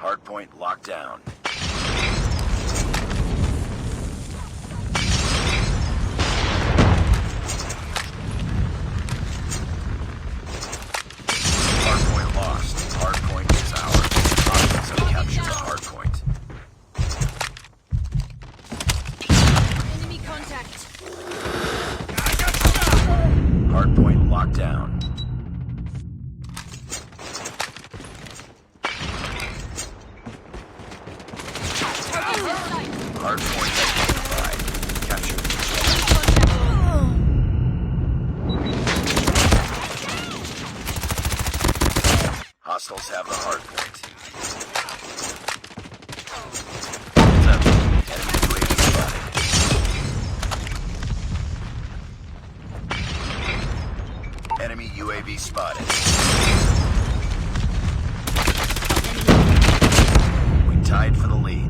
Hardpoint locked down. Hardpoint lost. Hardpoint is ours. Hostiles have captured the hardpoint. Enemy contact. Hardpoint locked down. Hardpoint identified. Capture the hostiles have the hardpoint. Heads up. Enemy UAV spotted. We tied for the lead.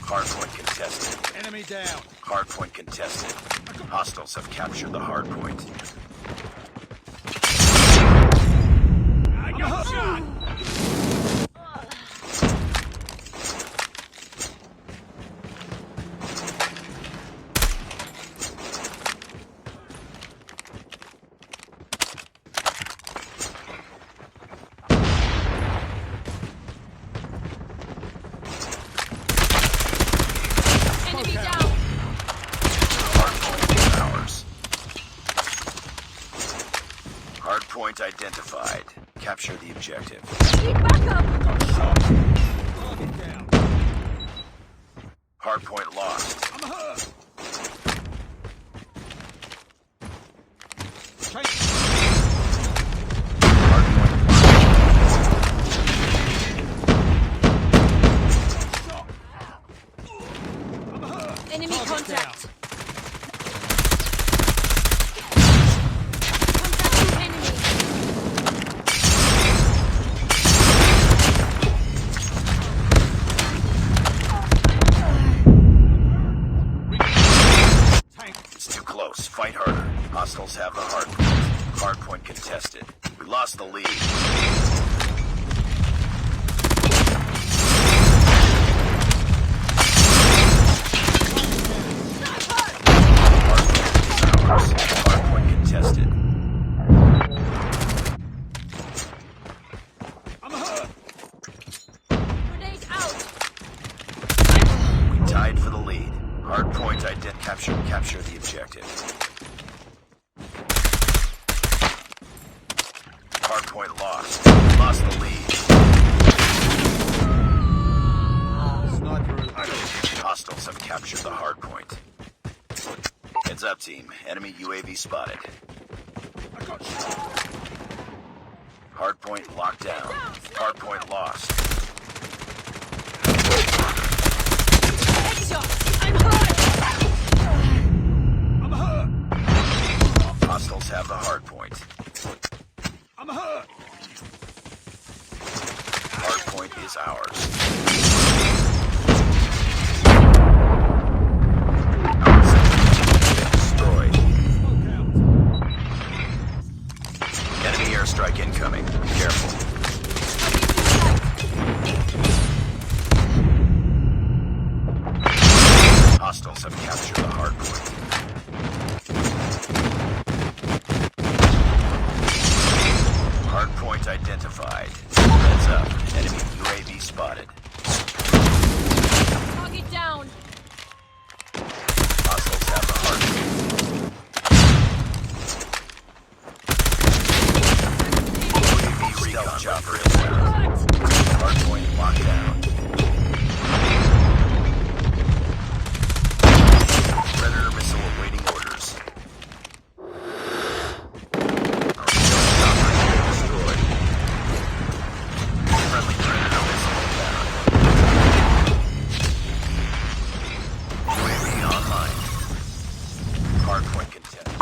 Hardpoint contested. Enemy down. Hardpoint contested. Hostiles have captured the hardpoint. I got shot. Enemy down. Hardpoint is ours. Hardpoint identified. Capture the objective. Need backup. Target down. Hardpoint lost. I'm hurt. Hardpoint Enemy Target contact. down. Contact enemy. Tank. It's too close. Fight harder. Hostiles have the hardpoint. Hardpoint contested. We lost the lead. Hardpoint contested. I'm hurt. Grenade out. We tied for the lead. Hardpoint capture the objective. Hardpoint lost. Lost the lead. Sniper. Hostiles have captured the hardpoint. Heads up, team. Enemy UAV spotted. I got shot. Hardpoint locked down. Hardpoint lost. Headshot. I'm hurt. I'm hurt. Hostiles have the hardpoint. I'm hurt. Hardpoint is ours. Our sector has been destroyed. Smoke out. Enemy airstrike incoming. Be careful. Hostiles have captured the hardpoint. Hardpoint identified. Heads up. Enemy UAV spotted. Target down. Hostiles have the hardpoint. UAV recon chopper inbound. Hardpoint locked down. Predator missile awaiting orders. Our stealth chopper has been destroyed. Friendly Predator missile inbound. UAV online. Hardpoint contested.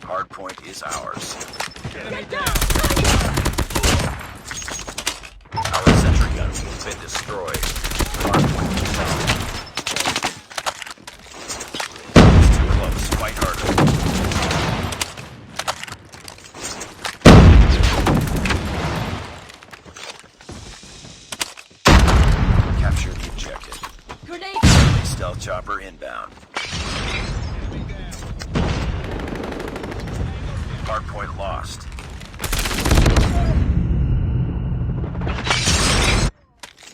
Hardpoint is ours. Enemy down. Our sentry guns have been destroyed. Hardpoint contested. It's too close. Fight harder. chopper inbound. Enemy down. Hardpoint lost.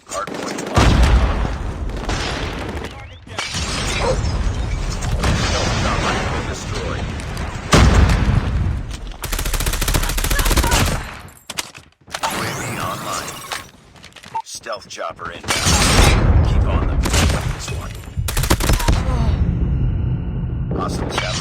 Hardpoint lost. Target down. Stealth chopper been destroyed. UAV online. Stealth chopper inbound. Keep on them. This one. Hostiles have